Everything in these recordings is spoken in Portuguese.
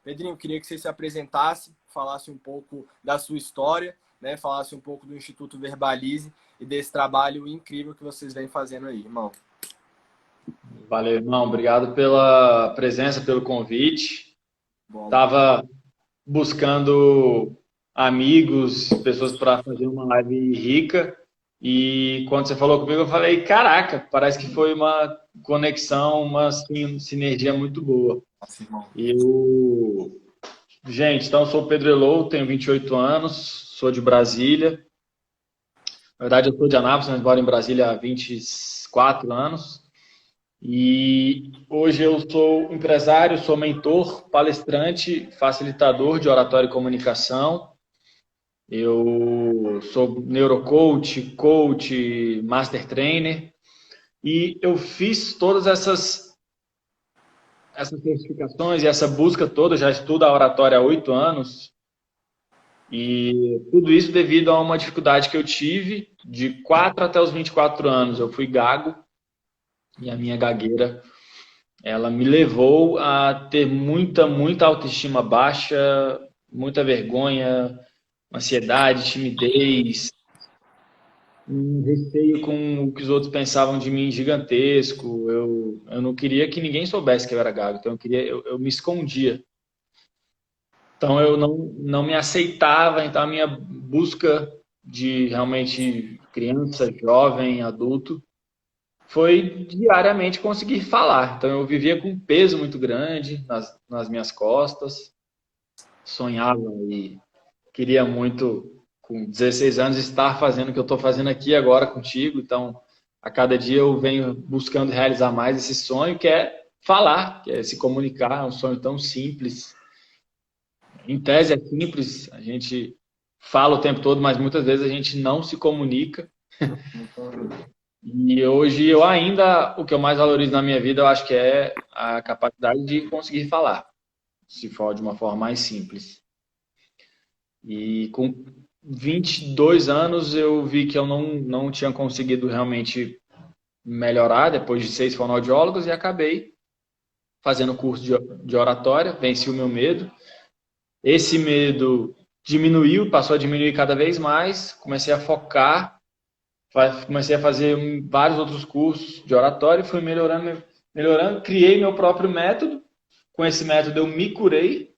Pedrinho, queria que você se apresentasse, falasse um pouco da sua história, né? Falasse um pouco do Instituto Verbalize e desse trabalho incrível que vocês vêm fazendo aí, irmão. Valeu, irmão. Obrigado pela presença, pelo convite. Bom, Tava buscando amigos, pessoas para fazer uma live rica. E quando você falou comigo, eu falei: caraca, parece que foi uma conexão, uma sinergia muito boa. nossa, irmão. Gente, então eu sou o Pedro Elou, tenho 28 anos, sou de Brasília. Na verdade, eu sou de Anápolis, mas moro em Brasília há 24 anos. E hoje eu sou empresário, sou mentor, palestrante, facilitador de oratória e comunicação. Eu sou neurocoach, coach, master trainer. E eu fiz todas essas certificações e essa busca toda, já estudo a oratória há 8 anos. E tudo isso devido a uma dificuldade que eu tive de 4 até os 24 anos. Eu fui gago e a minha gagueira ela me levou a ter muita autoestima baixa, muita vergonha, ansiedade, timidez, um receio com o que os outros pensavam de mim gigantesco. Eu não queria que ninguém soubesse que eu era gago, então eu me escondia. Então eu não me aceitava, então a minha busca de realmente criança, jovem, adulto, foi diariamente conseguir falar. Então eu vivia com um peso muito grande nas minhas costas, sonhava e queria muito, com 16 anos, estar fazendo o que eu estou fazendo aqui agora contigo. Então, a cada dia eu venho buscando realizar mais esse sonho, que é falar, que é se comunicar. É um sonho tão simples. Em tese é simples, a gente fala o tempo todo, mas muitas vezes a gente não se comunica. E hoje eu ainda, o que eu mais valorizo na minha vida, eu acho que é a capacidade de conseguir falar, se for de uma forma mais simples. E com 22 anos eu vi que eu não tinha conseguido realmente melhorar depois de 6 fonoaudiólogos e acabei fazendo curso de oratória, venci o meu medo. Esse medo diminuiu, passou a diminuir cada vez mais, comecei a focar, comecei a fazer vários outros cursos de oratória e fui melhorando, criei meu próprio método. Com esse método eu me curei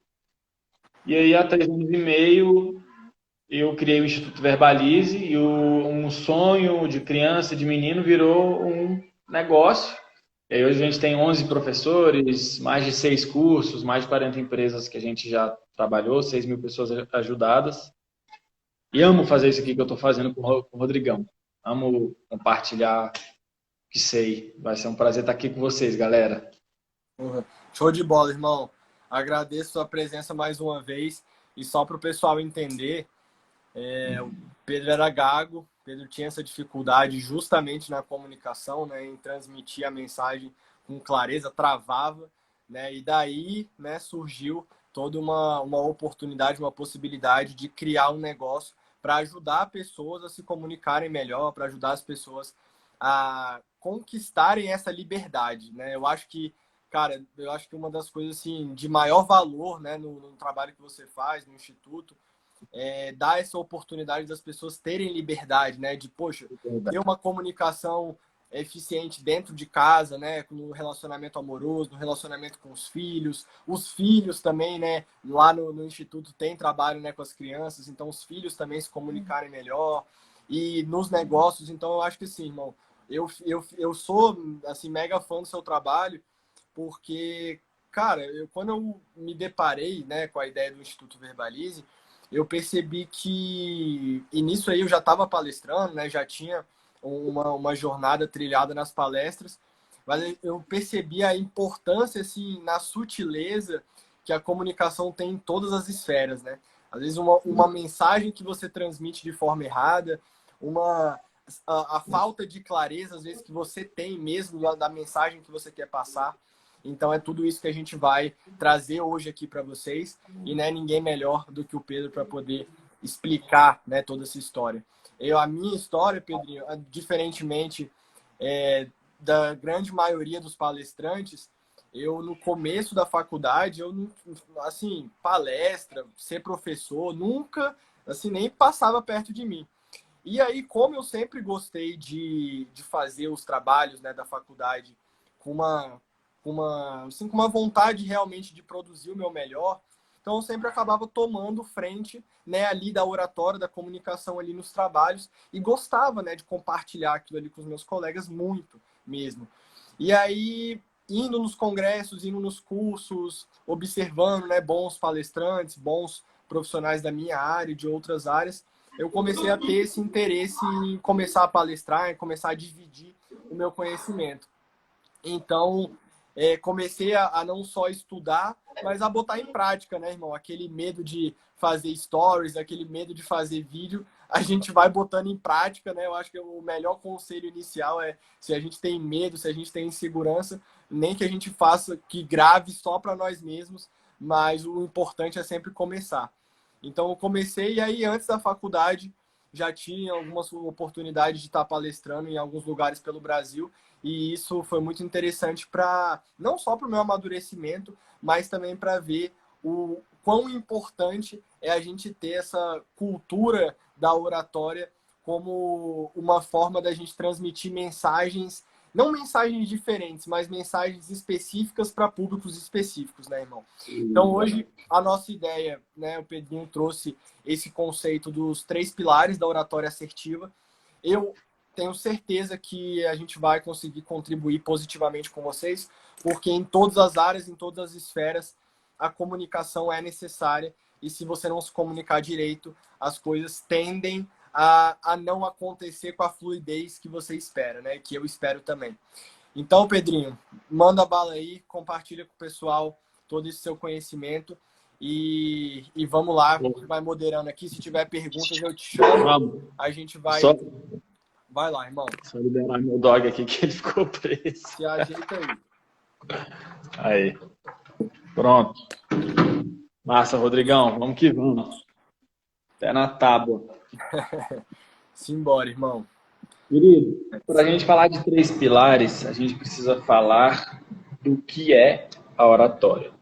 e aí há 3 anos e meio eu criei o Instituto Verbalize e um sonho de criança, de menino, virou um negócio. E aí hoje a gente tem 11 professores, mais de 6 cursos, mais de 40 empresas que a gente já trabalhou, 6.000 pessoas ajudadas. E amo fazer isso aqui que eu estou fazendo com o Rodrigão. Amo compartilhar o que sei. Vai ser um prazer estar aqui com vocês, galera. Uhum. Show de bola, irmão. Agradeço a sua presença mais uma vez. E só para o pessoal entender, o Pedro era gago, Pedro tinha essa dificuldade justamente na comunicação, né, em transmitir a mensagem com clareza, travava, né, e daí, né, surgiu toda uma oportunidade, uma possibilidade de criar um negócio para ajudar pessoas a se comunicarem melhor, para ajudar as pessoas a conquistarem essa liberdade, né? Eu acho que, cara, eu acho que uma das coisas assim de maior valor, né, no trabalho que você faz no instituto dar essa oportunidade das pessoas terem liberdade, né? De, poxa, ter uma comunicação eficiente dentro de casa, né? No relacionamento amoroso, no relacionamento com os filhos também, né? Lá no Instituto tem trabalho, né, com as crianças, então os filhos também se comunicarem melhor. E nos negócios, então eu acho que sim, irmão, eu sou, assim, mega fã do seu trabalho, porque, cara, quando eu me deparei, né, com a ideia do Instituto Verbalize, eu percebi que, e nisso aí eu já estava palestrando, né? Já tinha uma jornada trilhada nas palestras, mas eu percebi a importância, assim, na sutileza que a comunicação tem em todas as esferas, né? Às vezes uma mensagem que você transmite de forma errada, a falta de clareza, às vezes, que você tem mesmo da mensagem que você quer passar. Então é tudo isso que a gente vai trazer hoje aqui para vocês e não é ninguém melhor do que o Pedro para poder explicar, né, toda essa história. A minha história, Pedrinho, diferentemente da grande maioria dos palestrantes, eu no começo da faculdade, eu não, assim, palestra, ser professor, nunca, assim, nem passava perto de mim. E aí, como eu sempre gostei de fazer os trabalhos, né, da faculdade assim, com uma vontade realmente de produzir o meu melhor, então eu sempre acabava tomando frente, né, ali da oratória, da comunicação ali nos trabalhos e gostava, né, de compartilhar aquilo ali com os meus colegas muito mesmo. E aí, indo nos congressos, indo nos cursos, observando, né, bons palestrantes, bons profissionais da minha área e de outras áreas, eu comecei a ter esse interesse em começar a palestrar, em começar a dividir o meu conhecimento. Então, comecei a não só estudar, mas a botar em prática, né, irmão? Aquele medo de fazer stories, aquele medo de fazer vídeo, a gente vai botando em prática, né? Eu acho que o melhor conselho inicial é, se a gente tem medo, se a gente tem insegurança, nem que a gente faça, que grave só para nós mesmos, mas o importante é sempre começar. Então, eu comecei, e aí, antes da faculdade, já tinha algumas oportunidades de estar palestrando em alguns lugares pelo Brasil, e isso foi muito interessante para não só para o meu amadurecimento, mas também para ver o quão importante é a gente ter essa cultura da oratória como uma forma da gente transmitir mensagens, não mensagens diferentes, mas mensagens específicas para públicos específicos, né, irmão? Então, hoje, a nossa ideia, né, o Pedrinho trouxe esse conceito dos 3 pilares da oratória assertiva. Eu tenho certeza que a gente vai conseguir contribuir positivamente com vocês, porque em todas as áreas, em todas as esferas, a comunicação é necessária, e se você não se comunicar direito, as coisas tendem a não acontecer com a fluidez que você espera, né? Que eu espero também. Então, Pedrinho, manda bala aí, compartilha com o pessoal todo esse seu conhecimento e vamos lá, a gente vai moderando aqui. Se tiver perguntas, eu te chamo, a gente vai... Vai lá, irmão. Só liberar meu dog aqui que ele ficou preso. Se ajeita aí. Aí. Pronto. Massa, Rodrigão. Vamos que vamos. Até na tábua. Simbora, irmão. Querido, para a gente falar de 3 pilares, a gente precisa falar do que é a oratória.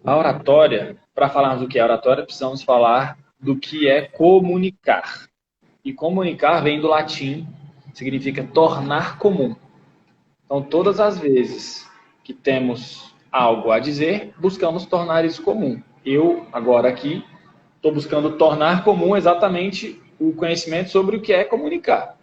A oratória, para falarmos do que é oratória, precisamos falar do que é comunicar. E comunicar vem do latim, significa tornar comum. Então, todas as vezes que temos algo a dizer, buscamos tornar isso comum. Eu, agora aqui, estou buscando tornar comum exatamente o conhecimento sobre o que é comunicar.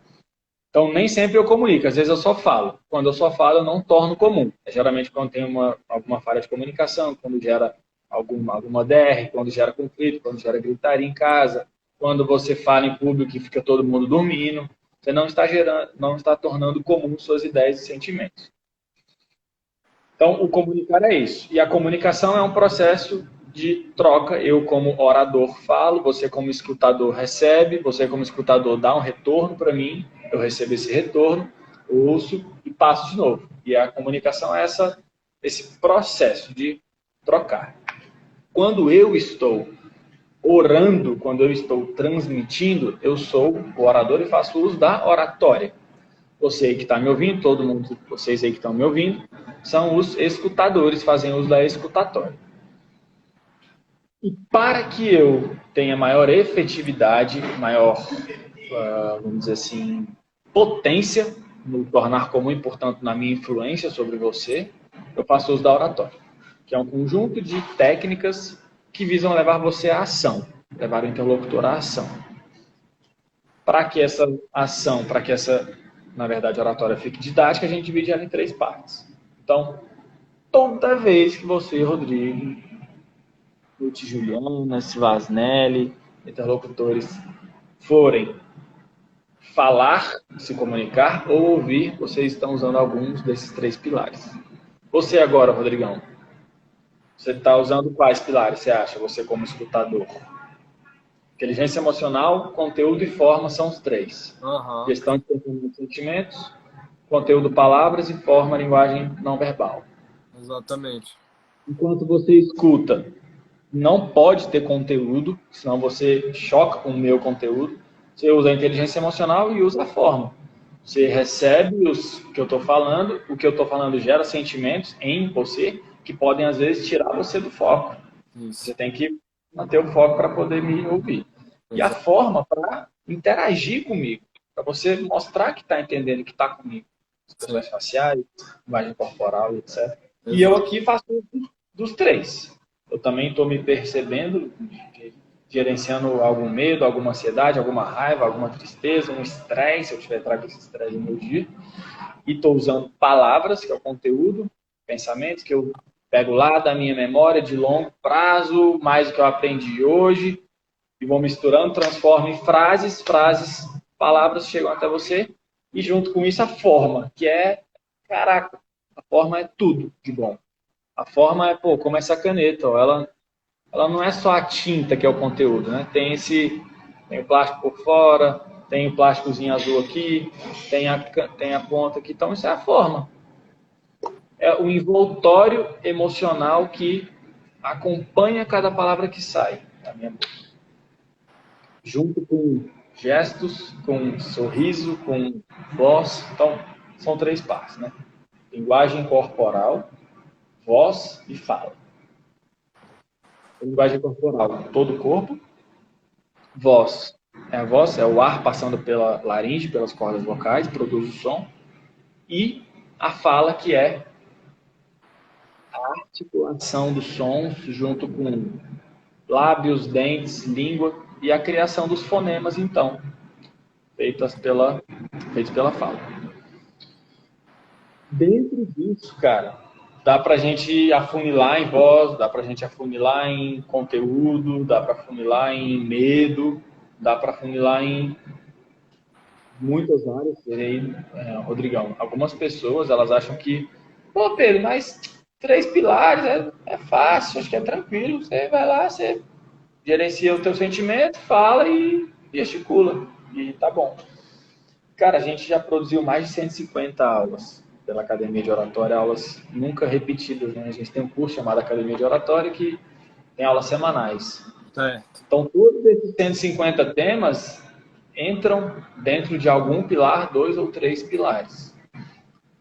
Então, nem sempre eu comunico, às vezes eu só falo. Quando eu só falo, eu não torno comum. É geralmente quando tem alguma falha de comunicação, quando gera alguma DR, quando gera conflito, quando gera gritaria em casa, quando você fala em público e fica todo mundo dormindo. Você não está tornando comum suas ideias e sentimentos. Então, o comunicar é isso. E a comunicação é um processo de troca. Eu, como orador, falo, você, como escutador, recebe, você, como escutador, dá um retorno para mim, eu recebo esse retorno, ouço e passo de novo. E a comunicação é esse processo de trocar. Quando eu estou orando, quando eu estou transmitindo, eu sou o orador e faço uso da oratória. Você aí que está me ouvindo, todo mundo, vocês aí que estão me ouvindo, são os escutadores, fazem uso da escutatória. E para que eu tenha maior efetividade, maior, vamos dizer assim, potência no tornar comum e, portanto, na minha influência sobre você, eu faço uso da oratória, que é um conjunto de técnicas que visam levar você à ação, levar o interlocutor à ação. Para que essa ação, para que essa, na verdade, oratória fique didática, a gente divide ela em 3 partes. Então, toda vez que você, Rodrigo, Ruth Juliana, Svasnelli, interlocutores, forem falar, se comunicar ou ouvir, vocês estão usando alguns desses 3 pilares. Você agora, Rodrigão, você está usando quais pilares, você acha, você como escutador? Inteligência emocional, conteúdo e forma são os 3. Gestão de pensamento e sentimentos, conteúdo, palavras e forma, linguagem não verbal. Exatamente. Enquanto você escuta, não pode ter conteúdo, senão você choca com o meu conteúdo. Você usa a inteligência emocional e usa a forma. Você recebe o que eu estou falando, o que eu estou falando gera sentimentos em você que podem, às vezes, tirar você do foco. Você Isso. tem que manter o foco para poder me ouvir. E a Exato. forma para interagir comigo, para você mostrar que está entendendo, que está comigo. Sim. Expressões faciais, linguagem corporal, etc. E eu Exato. aqui faço dos três. Eu também estou me percebendo, gerenciando algum medo, alguma ansiedade, alguma raiva, alguma tristeza, um estresse, se eu tiver trago esse estresse no meu dia. E estou usando palavras, que é o conteúdo, pensamentos que eu pego lá da minha memória de longo prazo, mais o que eu aprendi hoje, e vou misturando, transformo em frases, palavras chegam até você, e junto com isso a forma, que é, caraca, a forma é tudo de bom. A forma é, pô, como essa caneta, ó, ela não é só a tinta que é o conteúdo, né? Tem o plástico por fora, tem o plásticozinho azul aqui, tem a ponta aqui, então isso é a forma. É o envoltório emocional que acompanha cada palavra que sai da minha boca. Junto com gestos, com sorriso, com voz. Então, são três partes, né? Linguagem corporal, voz e fala. Linguagem corporal, todo o corpo. Voz. A voz é o ar passando pela laringe, pelas cordas vocais, produz o som. E a fala, que é a articulação dos sons junto com lábios, dentes, língua e a criação dos fonemas, então, feitos pela fala. Dentro disso, cara, dá pra gente afunilar em voz, dá pra gente afunilar em conteúdo, dá pra afunilar em medo, dá pra afunilar em muitas áreas. E aí, Rodrigão, algumas pessoas, elas acham que, pô, Pedro, mas três pilares é fácil, acho que é tranquilo, você vai lá, você gerencia o teu sentimento, fala e gesticula. E tá bom. Cara, a gente já produziu mais de 150 aulas pela Academia de Oratória, aulas nunca repetidas, né? A gente tem um curso chamado Academia de Oratória que tem aulas semanais. Certo. Então, todos esses 150 temas entram dentro de algum pilar, dois ou três pilares.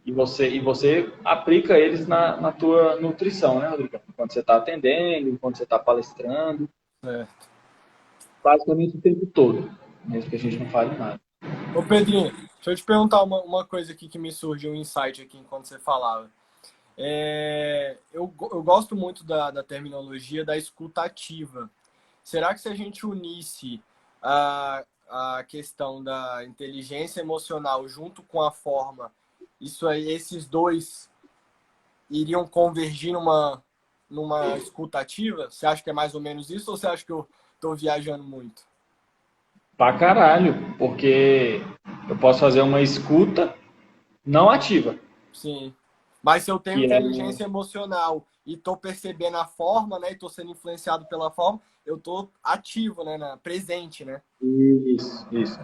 E você aplica eles na tua nutrição, né, Rodrigo? Quando você está atendendo, quando você está palestrando, Certo. basicamente o tempo todo, mesmo que a gente não fale nada. Ô, Pedrinho, deixa eu te perguntar uma coisa aqui que me surgiu um insight aqui enquanto você falava. Eu gosto muito da terminologia da escuta ativa. Será que se a gente unisse a questão da inteligência emocional junto com a forma, isso aí, esses dois iriam convergir numa escuta ativa? Você acha que é mais ou menos isso ou você acha que eu estou viajando muito? Pra caralho, porque eu posso fazer uma escuta não ativa, Sim. Mas se eu tenho que é inteligência emocional e estou percebendo a forma, né, e estou sendo influenciado pela forma, eu estou ativo, né, presente, né? isso, isso.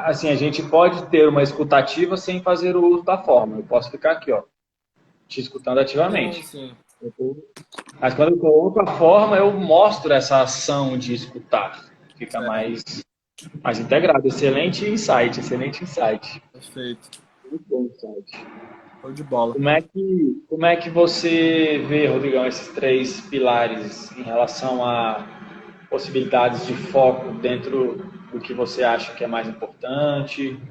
Assim, a gente pode ter uma escutativa sem fazer o uso da forma. Eu posso ficar aqui, ó, te escutando Sim, ativamente. sim. Mas quando eu coloco a forma, eu mostro essa ação de escutar. Fica Certo. mais integrado. Excelente insight, excelente insight. Perfeito. Muito bom insight. Show de bola. Como é que você vê, Rodrigão, esses três pilares em relação a possibilidades de foco dentro do que você acha que é mais importante, dentro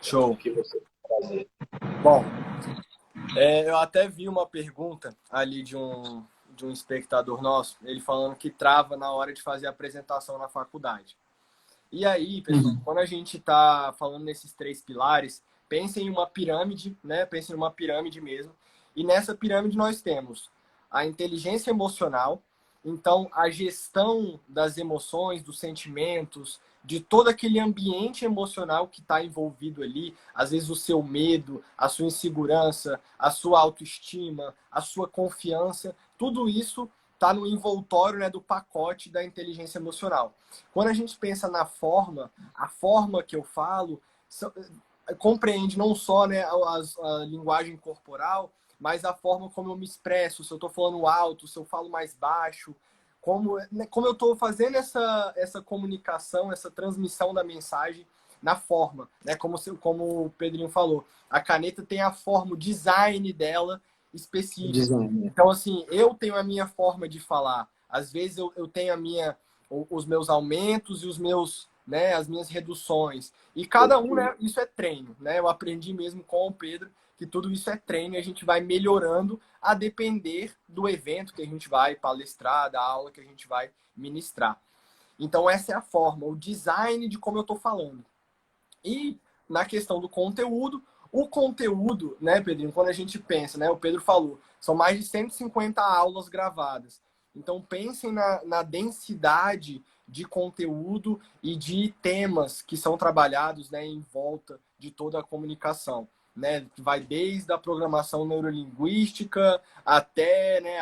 do Show. que você quer fazer? Bom, eu até vi uma pergunta ali de um espectador nosso, ele falando que trava na hora de fazer a apresentação na faculdade. E aí, pessoal, Uhum. quando a gente está falando nesses três pilares, pensem em uma pirâmide, né? Pensem numa pirâmide mesmo. E nessa pirâmide nós temos a inteligência emocional, então a gestão das emoções, dos sentimentos, de todo aquele ambiente emocional que está envolvido ali, às vezes o seu medo, a sua insegurança, a sua autoestima, a sua confiança, tudo isso está no envoltório, né, do pacote da inteligência emocional. Quando a gente pensa na forma, a forma que eu falo compreende não só, né, a linguagem corporal, mas a forma como eu me expresso, se eu estou falando alto, se eu falo mais baixo, como eu estou fazendo essa comunicação, essa transmissão da mensagem na forma, né? Como o Pedrinho falou, a caneta tem a forma, o design dela específico. Design. Então, assim, eu tenho a minha forma de falar. Às vezes eu tenho os meus aumentos e os meus, né, as minhas reduções. E cada um, né, isso é treino, né? Eu aprendi mesmo com o Pedro que tudo isso é treino e a gente vai melhorando a depender do evento que a gente vai palestrar, da aula que a gente vai ministrar. Então, essa é a forma, o design de como eu estou falando. E na questão do conteúdo, o conteúdo, né, Pedrinho, quando a gente pensa, né, o Pedro falou, são mais de 150 aulas gravadas. Então, pensem na densidade de conteúdo e de temas que são trabalhados, né, em volta de toda a comunicação. Né, vai desde a programação neurolinguística até, né,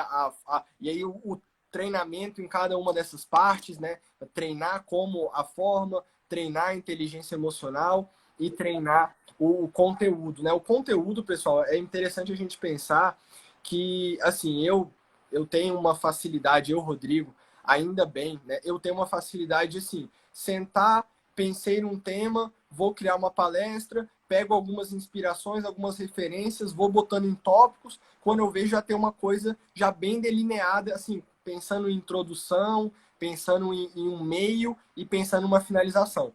e aí o treinamento em cada uma dessas partes, né, treinar como a forma, treinar a inteligência emocional e treinar o conteúdo, né? O conteúdo, pessoal, é interessante a gente pensar que, assim, eu tenho uma facilidade, eu, Rodrigo, ainda bem, né? Eu tenho uma facilidade, assim, sentar, pensei num tema, vou criar uma palestra, pego algumas inspirações, algumas referências, vou botando em tópicos, quando eu vejo já tem uma coisa já bem delineada, assim, pensando em introdução, pensando em um meio e pensando em uma finalização.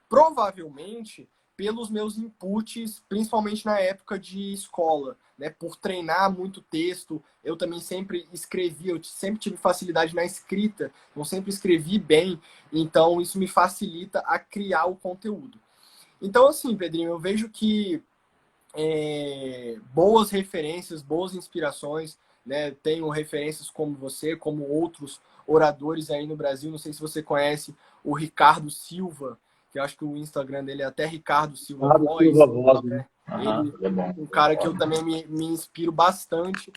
Provavelmente, pelos meus inputs, principalmente na época de escola, né, por treinar muito texto, eu também sempre escrevi, eu sempre tive facilidade na escrita, eu sempre escrevi bem, então isso me facilita a criar o conteúdo. Então, assim, Pedrinho, eu vejo que boas referências, boas inspirações, né? Tenho referências como você, como outros oradores aí no Brasil. Não sei se você conhece o Ricardo Silva, que eu acho que o Instagram dele é até Ricardo Silva Voz. Silva Voz, né? Ele É bom. um cara que eu também me inspiro bastante.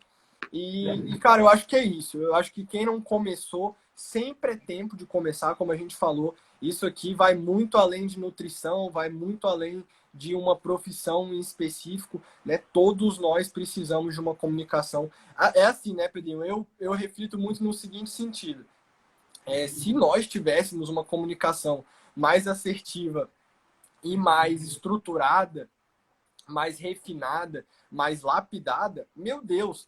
E, cara, eu acho que é isso. Eu acho que quem não começou, sempre é tempo de começar, como a gente falou. Isso aqui vai muito além de nutrição, vai muito além de uma profissão em específico, né? Todos nós precisamos de uma comunicação. É assim, né, Pedrinho? Eu reflito muito no seguinte sentido. Se nós tivéssemos uma comunicação mais assertiva e mais estruturada, mais refinada, mais lapidada, meu Deus,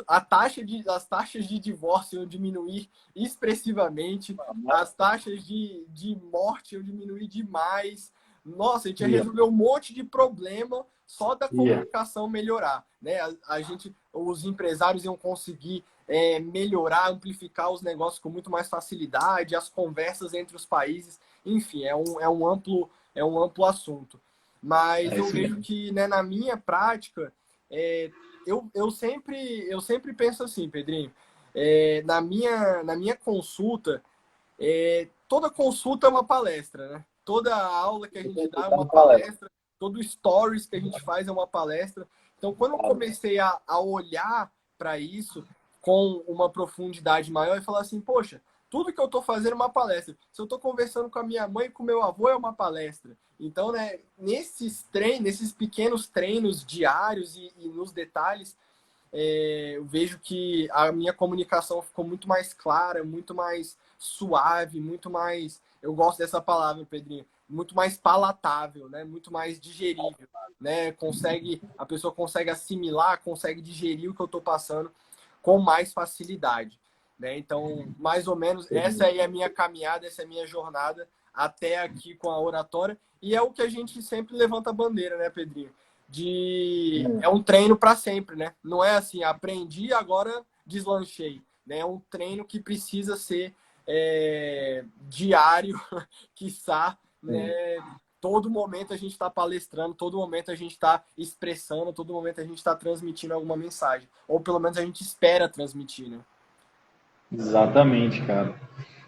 as taxas de divórcio iam diminuir expressivamente, as taxas de morte iam diminuir demais. Nossa, a gente ia resolver um monte de problema só da comunicação melhorar, né? Os empresários iam conseguir melhorar, amplificar os negócios com muito mais facilidade, as conversas entre os países, enfim, é um amplo assunto. Mas eu vejo que, né, na minha prática, eu sempre penso assim, Pedrinho, na minha consulta, toda consulta é uma palestra, né? Toda aula que a gente dá é uma palestra, todo stories que a gente faz é uma palestra. Então, quando eu comecei a olhar para isso com uma profundidade maior e falar assim, poxa, tudo que eu estou fazendo é uma palestra. Se eu estou conversando com a minha mãe e com o meu avô, é uma palestra. Então, né, nesses pequenos treinos diários e nos detalhes, eu vejo que a minha comunicação ficou muito mais clara, muito mais suave, muito mais... Eu gosto dessa palavra, Pedrinho. Muito mais palatável, né? Muito mais digerível, né? A pessoa consegue assimilar, consegue digerir o que eu estou passando com mais facilidade. Né? Então, mais ou menos, essa aí é a minha caminhada, essa é a minha jornada até aqui com a oratória. E é o que a gente sempre levanta a bandeira, né, Pedrinho? É um treino para sempre, né? Não é assim, aprendi, agora deslanchei. Né? É um treino que precisa ser diário, quiçá, né? Todo momento a gente está palestrando, todo momento a gente está expressando, todo momento a gente está transmitindo alguma mensagem. Ou pelo menos a gente espera transmitir, né? Exatamente, cara.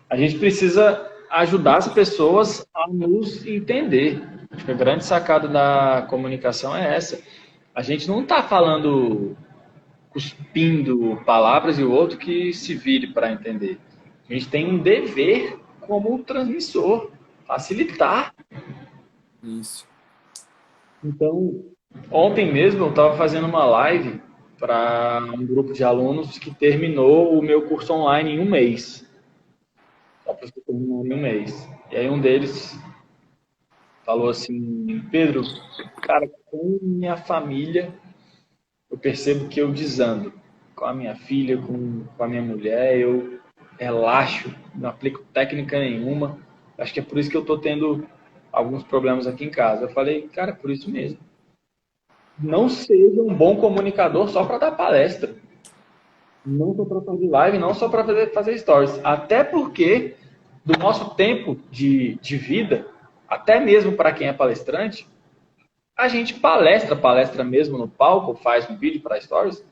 A gente precisa ajudar as pessoas a nos entender. Acho que a grande sacada da comunicação é essa. A gente não está falando cuspindo palavras e o outro que se vire para entender. A gente tem um dever como transmissor, facilitar. Isso. Então, ontem mesmo eu estava fazendo uma live para um grupo de alunos que terminou o meu curso online em um mês. Só para terminar em um mês. E aí um deles falou assim, Pedro, cara, com minha família, eu percebo que eu desando. Com a minha filha, com a minha mulher, eu relaxo, não aplico técnica nenhuma. Acho que é por isso que eu estou tendo alguns problemas aqui em casa. Eu falei, cara, é por isso mesmo. Não seja um bom comunicador só para dar palestra. Não só para fazer live, não só para fazer stories. Até porque, do nosso tempo de vida, até mesmo para quem é palestrante, a gente palestra mesmo no palco, faz um vídeo para stories,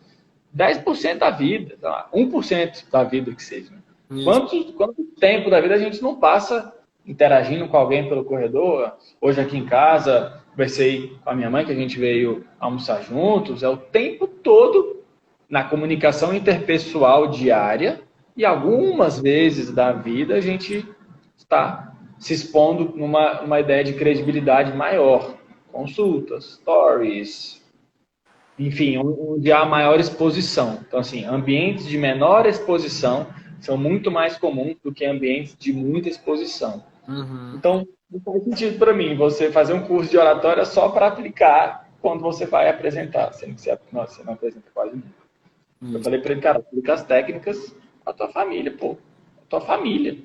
10% da vida, sei lá, 1% da vida que seja. Né? Isso. Quanto tempo da vida a gente não passa interagindo com alguém pelo corredor? Hoje aqui em casa, conversei com a minha mãe, que a gente veio almoçar juntos, é o tempo todo na comunicação interpessoal diária e algumas vezes da vida a gente está se expondo numa ideia de credibilidade maior. Consultas, stories, enfim, onde há maior exposição. Então, assim, ambientes de menor exposição são muito mais comuns do que ambientes de muita exposição. Uhum. Então, não faz sentido para mim você fazer um curso de oratória só para aplicar quando você vai apresentar, sendo que você não apresenta quase nunca. Eu Isso. falei para ele, cara, aplica as técnicas com a tua família, pô. A tua família.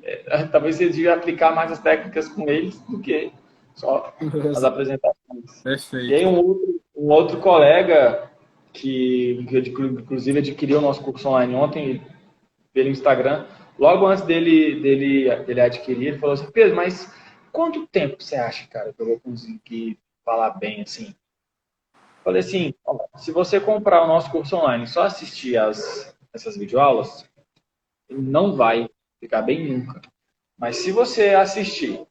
Talvez você devia aplicar mais as técnicas com eles do que só as apresentações. E Perfeito. aí um outro colega que inclusive adquiriu o nosso curso online ontem pelo Instagram, logo antes dele adquirir, ele falou assim, Pedro, mas quanto tempo você acha, cara, que eu vou conseguir falar bem assim? Falei assim, ó, se você comprar o nosso curso online e só assistir essas videoaulas, não vai ficar bem nunca. Mas se você assistir,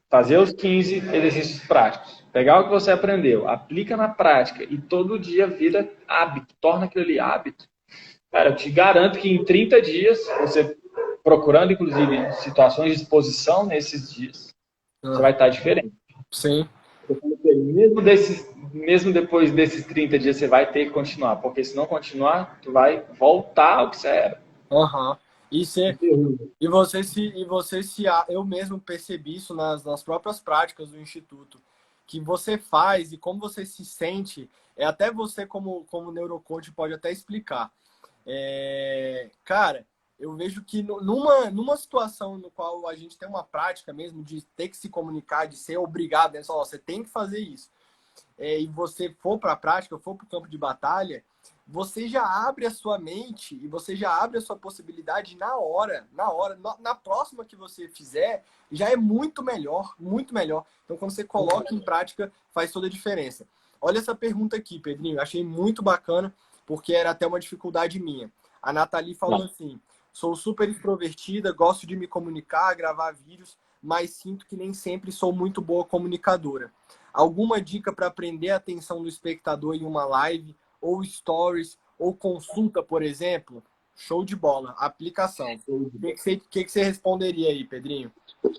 fazer os 15 exercícios práticos, pegar o que você aprendeu, aplica na prática e todo dia vira hábito, torna aquilo ali hábito, cara, eu te garanto que em 30 dias, você procurando inclusive situações de exposição nesses dias, você vai Uhum. estar diferente. Sim. Mesmo depois desses 30 dias, você vai ter que continuar, porque se não continuar, tu vai voltar ao que você era. Uhum. E, cê, eu mesmo percebi isso nas próprias práticas do Instituto, que você faz e como você se sente, até você como neurocoach pode até explicar. Cara, eu vejo que numa situação no qual a gente tem uma prática mesmo de ter que se comunicar, de ser obrigado, né? Só, você tem que fazer isso. E você for para a prática, for para o campo de batalha, você já abre a sua mente e você já abre a sua possibilidade na próxima que você fizer, já é muito melhor, muito melhor. Então, quando você coloca em prática, faz toda a diferença. Olha essa pergunta aqui, Pedrinho, achei muito bacana, porque era até uma dificuldade minha. A Nathalie falou assim, sou super extrovertida, gosto de me comunicar, gravar vídeos, mas sinto que nem sempre sou muito boa comunicadora. Alguma dica para prender a atenção do espectador em uma live, ou stories, ou consulta, por exemplo? Show de bola. Aplicação. O que você responderia aí, Pedrinho?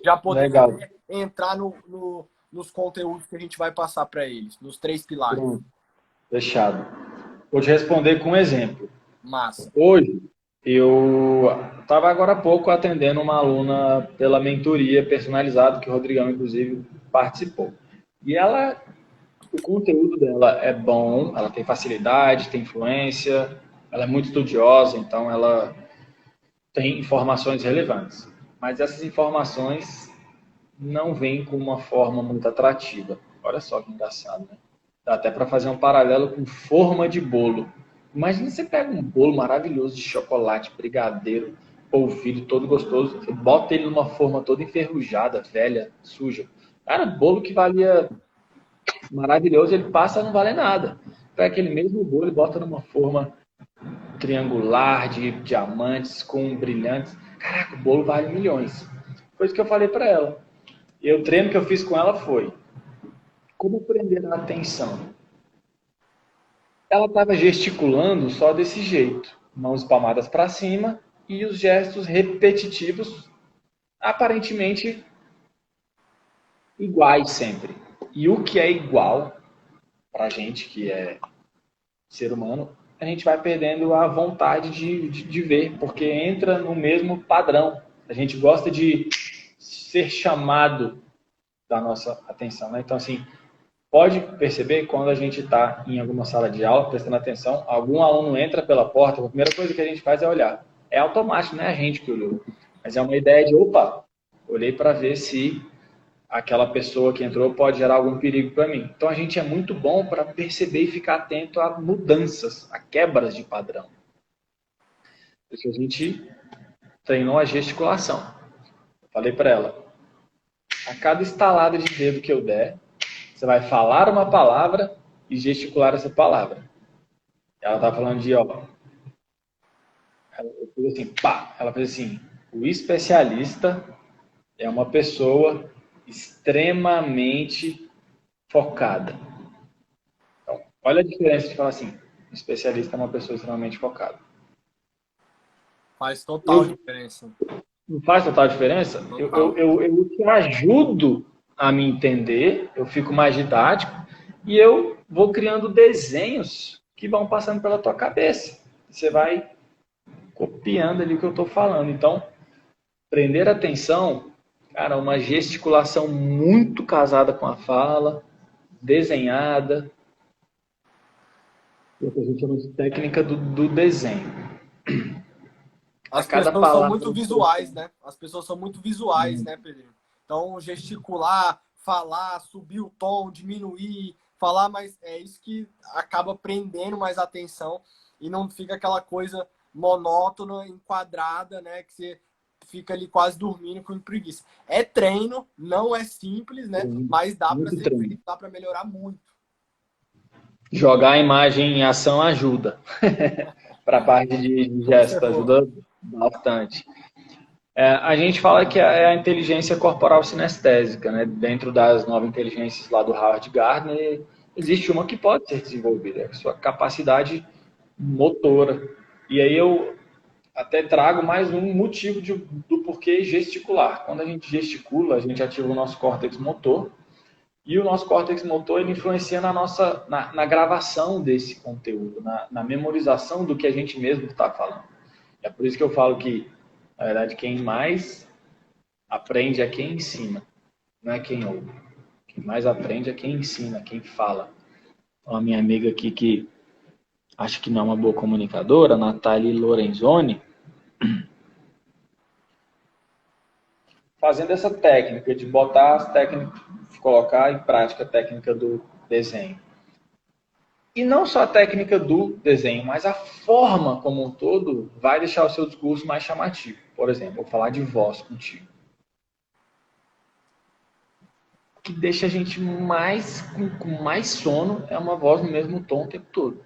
Já podendo Legal. até entrar nos conteúdos que a gente vai passar para eles, nos 3 pilares. Pronto. Fechado. Vou te responder com um exemplo. Massa. Hoje, eu estava agora há pouco atendendo uma aluna pela mentoria personalizada, que o Rodrigão, inclusive, participou. E o conteúdo dela é bom, ela tem facilidade, tem influência, ela é muito estudiosa, então ela tem informações relevantes. Mas essas informações não vêm com uma forma muito atrativa. Olha só que engraçado, né? Dá até para fazer um paralelo com forma de bolo. Imagina você pega um bolo maravilhoso de chocolate, brigadeiro, polvilho, todo gostoso, você bota ele numa forma toda enferrujada, velha, suja. Cara, bolo que valia maravilhoso, ele passa a não valer nada. Pega aquele mesmo bolo e bota numa forma triangular, de diamantes, com brilhantes. Caraca, o bolo vale milhões. Foi isso que eu falei para ela. E o treino que eu fiz com ela foi como prender a atenção. Ela estava gesticulando só desse jeito, mãos palmadas para cima e os gestos repetitivos, aparentemente iguais sempre. E o que é igual para a gente que é ser humano, a gente vai perdendo a vontade de ver, porque entra no mesmo padrão. A gente gosta de ser chamado da nossa atenção, né? Então, assim, pode perceber quando a gente está em alguma sala de aula, prestando atenção, algum aluno entra pela porta, a primeira coisa que a gente faz é olhar. É automático, não é a gente que olhou. Mas é uma ideia de, opa, olhei para ver se aquela pessoa que entrou pode gerar algum perigo para mim. Então a gente é muito bom para perceber e ficar atento a mudanças, a quebras de padrão. Porque a gente treinou a gesticulação. Falei para ela, a cada estalada de dedo que eu der, você vai falar uma palavra e gesticular essa palavra. Ela tá falando de, ó, eu fiz assim, pá, ela fez assim, o especialista é uma pessoa extremamente focada. Então, olha a diferença de falar assim, o especialista é uma pessoa extremamente focada. Faz total diferença. Não faz total diferença? Eu te ajudo a me entender, eu fico mais didático e eu vou criando desenhos que vão passando pela tua cabeça. Você vai copiando ali o que eu estou falando. Então, prender atenção, cara, uma gesticulação muito casada com a fala, desenhada. E a gente chama de técnica do desenho. As pessoas são muito visuais, né? As pessoas são muito visuais, né, Pedrinho? Então, gesticular, falar, subir o tom, diminuir, falar, mas é isso que acaba prendendo mais atenção e não fica aquela coisa monótona, enquadrada, né? Que você fica ali quase dormindo com preguiça. É treino, não é simples, né? Mas dá para ser feito, dá para melhorar muito. Jogar a imagem em ação ajuda. Para a parte de gesto, ajuda bastante. A gente fala que é a inteligência corporal sinestésica, né? Dentro das 9 inteligências lá do Howard Gardner, existe uma que pode ser desenvolvida, é a sua capacidade motora. E aí eu até trago mais um motivo do porquê gesticular. Quando a gente gesticula, a gente ativa o nosso córtex motor, e o nosso córtex motor ele influencia na gravação desse conteúdo, na memorização do que a gente mesmo está falando. É por isso que eu falo que, na verdade, quem mais aprende é quem ensina, não é quem ouve. Quem mais aprende é quem ensina, quem fala. Então, a minha amiga aqui, que acho que não é uma boa comunicadora, Nathalie Lorenzoni, fazendo essa técnica de botar as técnicas, colocar em prática a técnica do desenho. E não só a técnica do desenho, mas a forma como um todo vai deixar o seu discurso mais chamativo. Por exemplo, vou falar de voz contigo. O que deixa a gente com mais sono é uma voz no mesmo tom o tempo todo.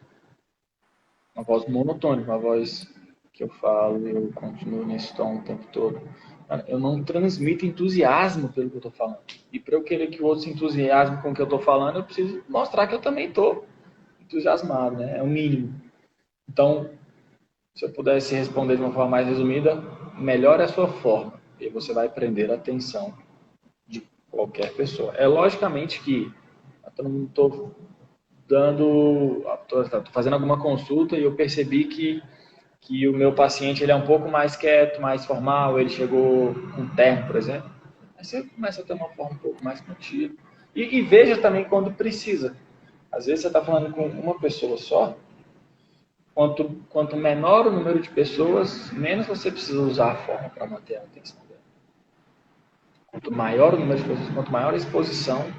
Uma voz monotônica, uma voz que eu falo e eu continuo nesse tom o tempo todo. Eu não transmito entusiasmo pelo que eu estou falando. E para eu querer que o outro se entusiasme com o que eu estou falando, eu preciso mostrar que eu também estou entusiasmado, né? É o mínimo. Então, se eu pudesse responder de uma forma mais resumida, melhore a sua forma e você vai prender a atenção de qualquer pessoa. É logicamente que eu não estou fazendo alguma consulta e eu percebi que o meu paciente ele é um pouco mais quieto, mais formal, ele chegou com terno, por exemplo. Aí você começa a ter uma forma um pouco mais contida. E veja também quando precisa. Às vezes você está falando com uma pessoa só, quanto menor o número de pessoas, menos você precisa usar a forma para manter a atenção dela. Quanto maior o número de pessoas, quanto maior a exposição,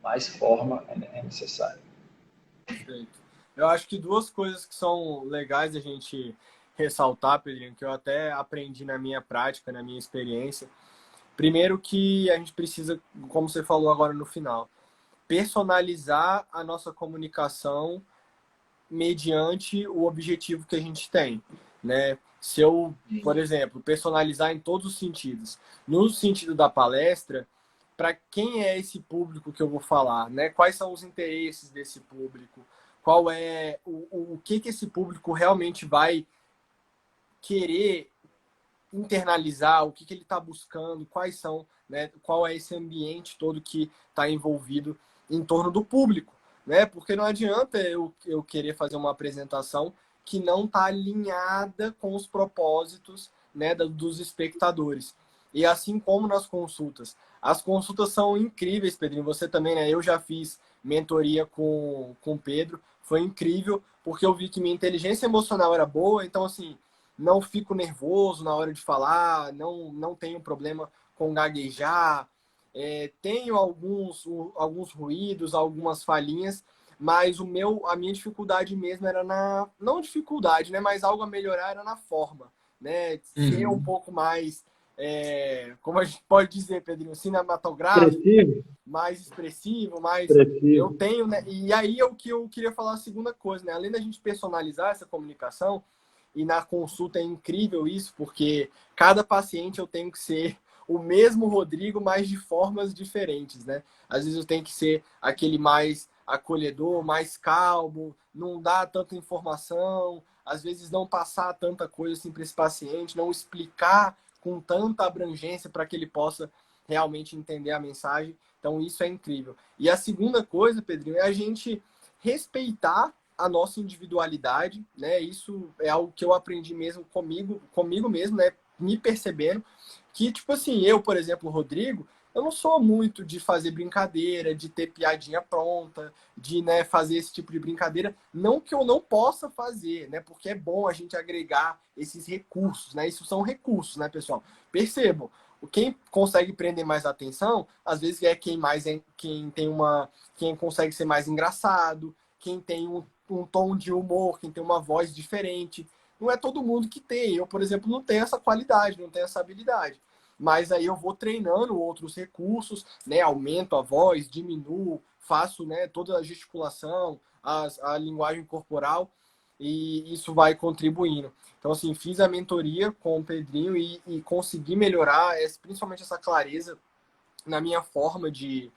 mais forma é necessária. Perfeito. Eu acho que duas coisas que são legais a gente ressaltar, Pedrinho, que eu até aprendi na minha prática, na minha experiência. Primeiro que a gente precisa, como você falou agora no final, personalizar a nossa comunicação mediante o objetivo que a gente tem, né? Se eu, por exemplo, personalizar em todos os sentidos, no sentido da palestra, para quem é esse público que eu vou falar, né? Quais são os interesses desse público? Qual é o que esse público realmente vai querer internalizar, o que ele está buscando, quais são, né? Qual é esse ambiente todo que está envolvido em torno do público, né? Porque não adianta eu querer fazer uma apresentação que não está alinhada com os propósitos, né, dos espectadores. E assim como nas consultas. As consultas são incríveis, Pedrinho. Você também, né? Eu já fiz mentoria com o Pedro. Foi incrível, porque eu vi que minha inteligência emocional era boa. Então, assim, não fico nervoso na hora de falar, não tenho problema com gaguejar. Tenho alguns ruídos, algumas falhinhas, mas a minha dificuldade mesmo era não dificuldade, né? Mas algo a melhorar era na forma, né? Ser um Uhum. pouco mais, como a gente pode dizer, Pedrinho, cinematográfico, Expressivo? mais expressivo, mais eu Expressivo. tenho, né? E aí é o que eu queria falar a segunda coisa, né? Além da gente personalizar essa comunicação, e na consulta é incrível isso, porque cada paciente eu tenho que ser o mesmo Rodrigo, mas de formas diferentes, né? Às vezes eu tenho que ser aquele mais acolhedor, mais calmo, não dar tanta informação, às vezes não passar tanta coisa assim para esse paciente, não explicar com tanta abrangência para que ele possa realmente entender a mensagem. Então isso é incrível. E a segunda coisa, Pedrinho, é a gente respeitar a nossa individualidade, né? Isso é algo que eu aprendi mesmo comigo mesmo, né? Me percebendo que, tipo assim, eu, por exemplo, Rodrigo, eu não sou muito de fazer brincadeira, de ter piadinha pronta, de, né, fazer esse tipo de brincadeira. Não que eu não possa fazer, né? Porque é bom a gente agregar esses recursos, né? Isso são recursos, né, pessoal? Percebam, quem consegue prender mais atenção, às vezes é quem consegue ser mais engraçado, quem tem um tom de humor, quem tem uma voz diferente. Não é todo mundo que tem. Eu, por exemplo, não tenho essa qualidade, não tenho essa habilidade. Mas aí eu vou treinando outros recursos, né? Aumento a voz, diminuo, faço, né, toda a gesticulação, a linguagem corporal, e isso vai contribuindo. Então, assim, fiz a mentoria com o Pedrinho e consegui melhorar, principalmente essa clareza na minha forma de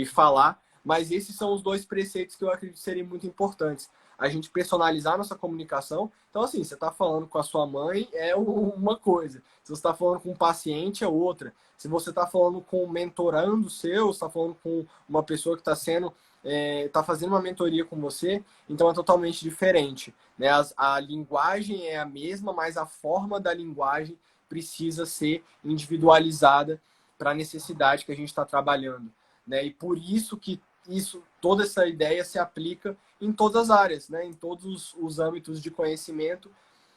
falar, mas esses são os dois preceitos que eu acredito serem muito importantes. A gente personalizar nossa comunicação. Então, assim, você está falando com a sua mãe é uma coisa. Se você está falando com um paciente é outra. Se você está falando com um mentorando seu, está falando com uma pessoa que está está fazendo uma mentoria com você, então é totalmente diferente. Né? A linguagem é a mesma, mas a forma da linguagem precisa ser individualizada para a necessidade que a gente está trabalhando, né? E por isso que toda essa ideia se aplica em todas as áreas, né? Em todos os âmbitos de conhecimento.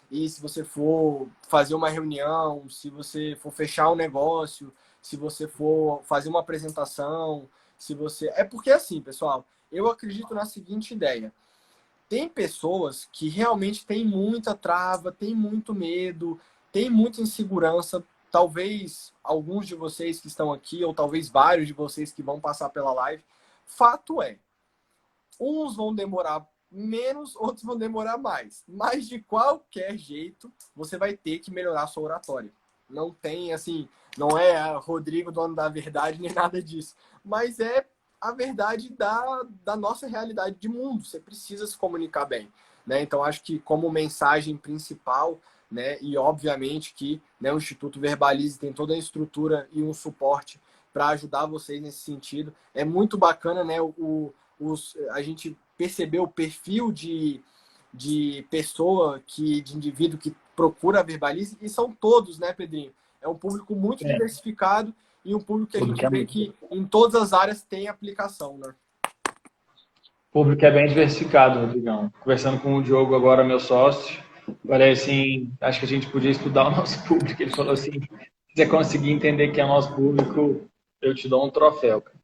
E se você for fazer uma reunião, se você for fechar um negócio, se você for fazer uma apresentação, se você é porque assim, pessoal, eu acredito na seguinte ideia: tem pessoas que realmente têm muita trava, têm muito medo, têm muita insegurança. Talvez alguns de vocês que estão aqui, ou talvez vários de vocês que vão passar pela live. Fato é, uns vão demorar menos, outros vão demorar mais. Mas de qualquer jeito, você vai ter que melhorar a sua oratória. Não tem, assim, não é Rodrigo, dono da verdade, nem nada disso. Mas é a verdade da nossa realidade de mundo. Você precisa se comunicar bem, né? Então, acho que como mensagem principal, né? E obviamente que, né, o Instituto Verbalize tem toda a estrutura e um suporte para ajudar vocês nesse sentido. É muito bacana, né? A gente percebeu o perfil de pessoa, de indivíduo que procura a Verbalize, e são todos, né, Pedrinho? É um público muito É, diversificado e um público que a gente vê público que em todas as áreas tem aplicação, né? público é bem diversificado, Rodrigão. Conversando com o Diogo agora, meu sócio, falei assim, acho que a gente podia estudar o nosso público. Ele falou assim, se você conseguir entender que é o nosso público, eu te dou um troféu, cara.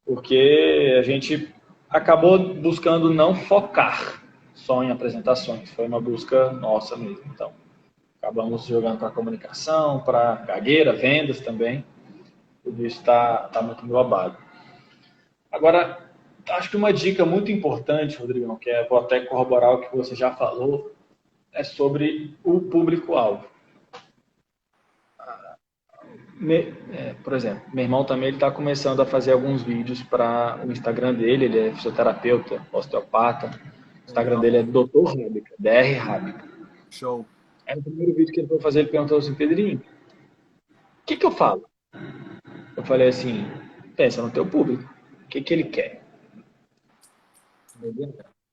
Porque a gente acabou buscando não focar só em apresentações, foi uma busca nossa mesmo. Então, acabamos jogando para comunicação, para gagueira, vendas também. Tudo isso está muito englobado. Agora, acho que uma dica muito importante, Rodrigão, que vou até corroborar o que você já falou, é sobre o público-alvo. Por exemplo, meu irmão também está começando a fazer alguns vídeos para o Instagram dele, ele é fisioterapeuta, osteopata. O Instagram Legal. dele é Dr. Rábica, DR Rábica. Show. Aí no primeiro vídeo que ele foi fazer, ele perguntou assim, Pedrinho, o que eu falo? Eu falei assim, pensa no teu público, o que ele quer?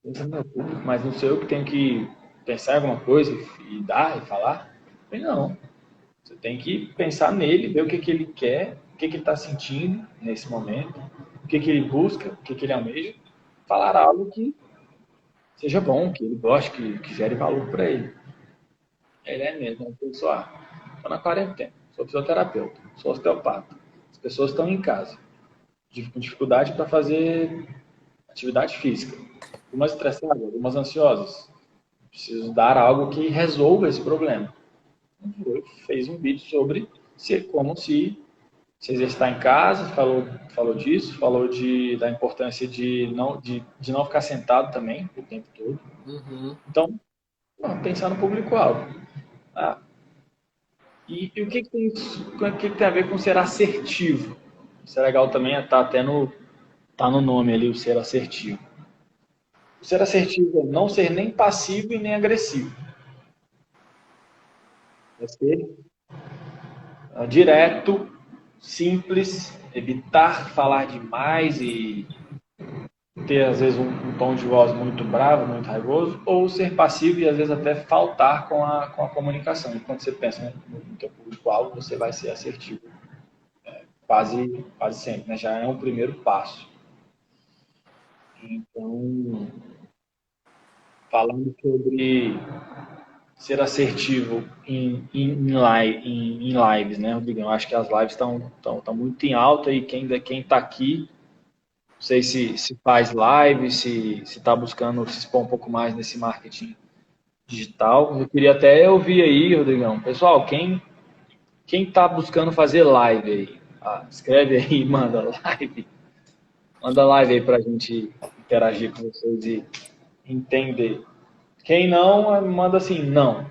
Pensa no meu público, mas não sou eu que tenho que pensar em alguma coisa e dar e falar? Eu falei, não. Você tem que pensar nele, ver o que ele quer, o que ele está sentindo nesse momento, o que ele busca, o que ele almeja. Falar algo que seja bom, que ele goste, que gere valor para ele. Ele é mesmo, pessoal. Estou na quarentena, sou fisioterapeuta, sou osteopata. As pessoas estão em casa, com dificuldade para fazer atividade física. Algumas estressadas, algumas ansiosas. Preciso dar algo que resolva esse problema. Eu fiz um vídeo sobre como se exercitar em casa, falou disso, falou da importância de não ficar sentado também o tempo todo. Uhum. Então, pensar no público-alvo. Ah, e o que tem a ver com ser assertivo? Isso é legal também, tá no nome ali, o ser assertivo. O ser assertivo é não ser nem passivo e nem agressivo. É ser direto, simples, evitar falar demais e ter, às vezes, um tom de voz muito bravo, muito raivoso, ou ser passivo e, às vezes, até faltar com a comunicação. E quando você pensa no teu público-alvo, você vai ser assertivo. Quase sempre, né? Já é um primeiro passo. Então, falando sobre ser assertivo em lives, né, Rodrigo? Eu acho que as lives estão muito em alta e quem está aqui, não sei se faz live, se está buscando se expor um pouco mais nesse marketing digital. Eu queria até ouvir aí, Rodrigão. Pessoal, quem está buscando fazer live aí? Escreve aí, manda live. Manda live aí para a gente interagir com vocês e entender. Quem não, manda assim, não.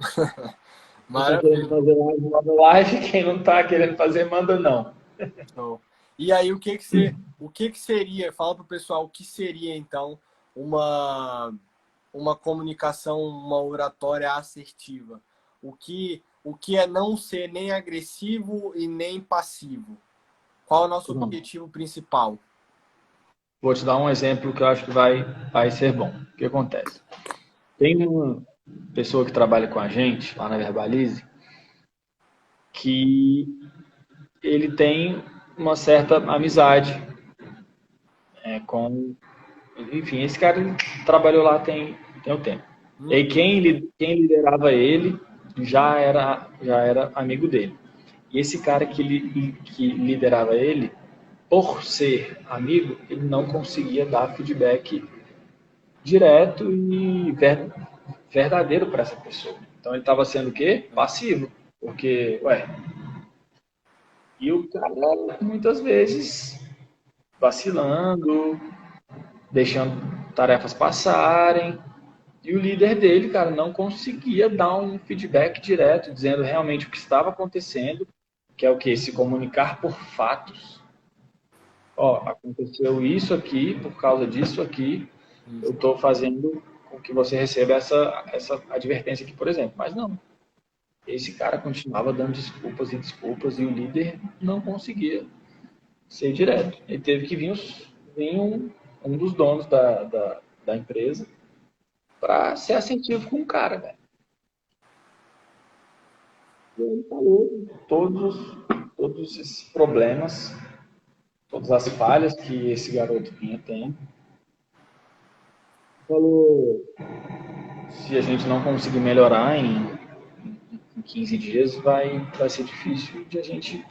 Quem está querendo Maravilha. fazer live, manda live. Quem não está querendo fazer, manda não. Show. E aí, o que que seria, fala para o pessoal, o que seria, então, uma comunicação, uma oratória assertiva? O que é não ser nem agressivo e nem passivo? Qual é o nosso objetivo principal? Vou te dar um exemplo que eu acho que vai ser bom. O que acontece? Tem uma pessoa que trabalha com a gente, lá na Verbalize, que ele tem uma certa amizade com... Enfim, esse cara trabalhou lá tem um tempo. E aí quem liderava ele já era amigo dele. E esse cara que liderava ele, por ser amigo, ele não conseguia dar feedback direto e verdadeiro para essa pessoa. Então ele estava sendo o quê? Passivo. Porque, e o cara muitas vezes vacilando, deixando tarefas passarem. E o líder dele, cara, não conseguia dar um feedback direto, dizendo realmente o que estava acontecendo, que é o quê? Se comunicar por fatos. Aconteceu isso aqui, por causa disso aqui, eu estou fazendo com que você receba essa advertência aqui, por exemplo. Mas não. Esse cara continuava dando desculpas e desculpas e o líder não conseguia ser direto. Ele teve que vir um dos donos da empresa para ser assertivo com o cara, velho. E ele falou todos esses problemas, todas as falhas que esse garoto vinha tendo. Falou, se a gente não conseguir melhorar em 15 dias, vai ser difícil de a gente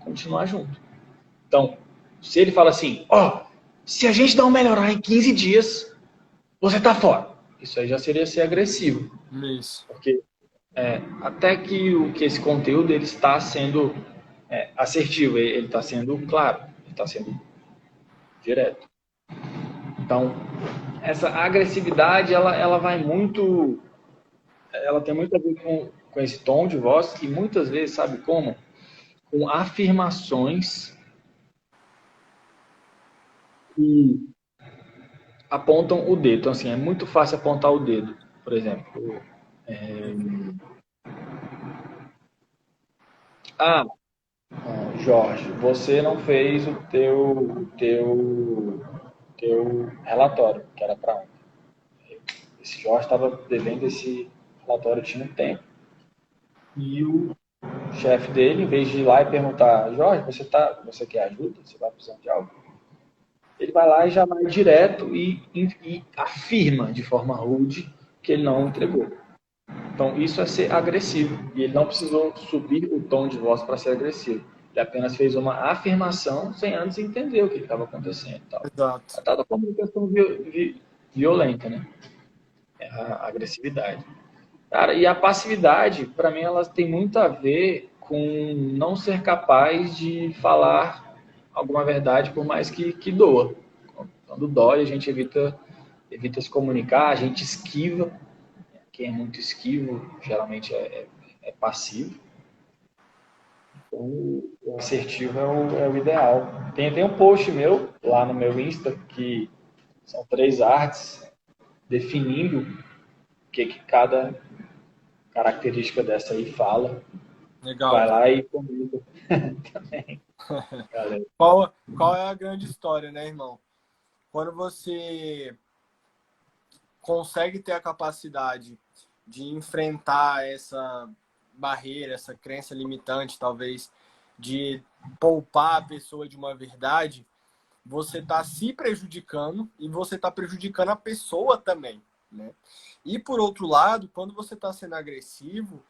continuar junto. Então, se ele fala assim, se a gente não melhorar em 15 dias, você tá fora. Isso aí já seria ser agressivo. Isso. Porque até que esse conteúdo ele está sendo assertivo, ele está sendo claro, ele está sendo direto. Então, essa agressividade, ela vai muito... Ela tem muito a ver com esse tom de voz e muitas vezes, sabe como? Com afirmações que apontam o dedo. Então, assim, é muito fácil apontar o dedo. Por exemplo, Jorge, você não fez o teu relatório, que era para ontem. Esse Jorge estava devendo esse relatório tinha um tempo. E chefe dele, em vez de ir lá e perguntar, Jorge, você quer ajuda? Você vai precisar de algo? Ele vai lá e já vai direto e afirma de forma rude que ele não entregou. Então, isso é ser agressivo. E ele não precisou subir o tom de voz para ser agressivo. Ele apenas fez uma afirmação sem antes entender o que estava acontecendo. Exato. A tal da comunicação violenta, né? É a agressividade. Cara, e a passividade, para mim, ela tem muito a ver com não ser capaz de falar alguma verdade, por mais que doa. Quando dói, a gente evita se comunicar, a gente esquiva. Quem é muito esquivo, geralmente é passivo. Então, o assertivo é o ideal. Tem um post meu, lá no meu Insta, que são 3 artes, definindo o que cada característica dessa aí fala. Legal, Vai cara. lá e comenta também, galera. Qual é a grande história, né, irmão? Quando você consegue ter a capacidade de enfrentar essa barreira, essa crença limitante, talvez, de poupar a pessoa de uma verdade, você está se prejudicando e você está prejudicando a pessoa também, né? E por outro lado, quando você está sendo agressivo,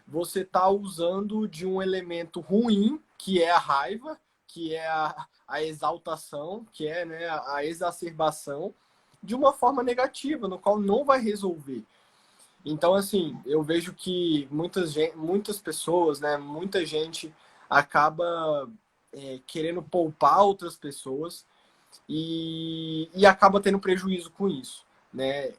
você está usando de um elemento ruim, que é a raiva, que é a exaltação, que é, né, a exacerbação, de uma forma negativa, no qual não vai resolver. Então, assim, eu vejo que muitas pessoas, né, muita gente acaba querendo poupar outras pessoas e acaba tendo prejuízo com isso, né?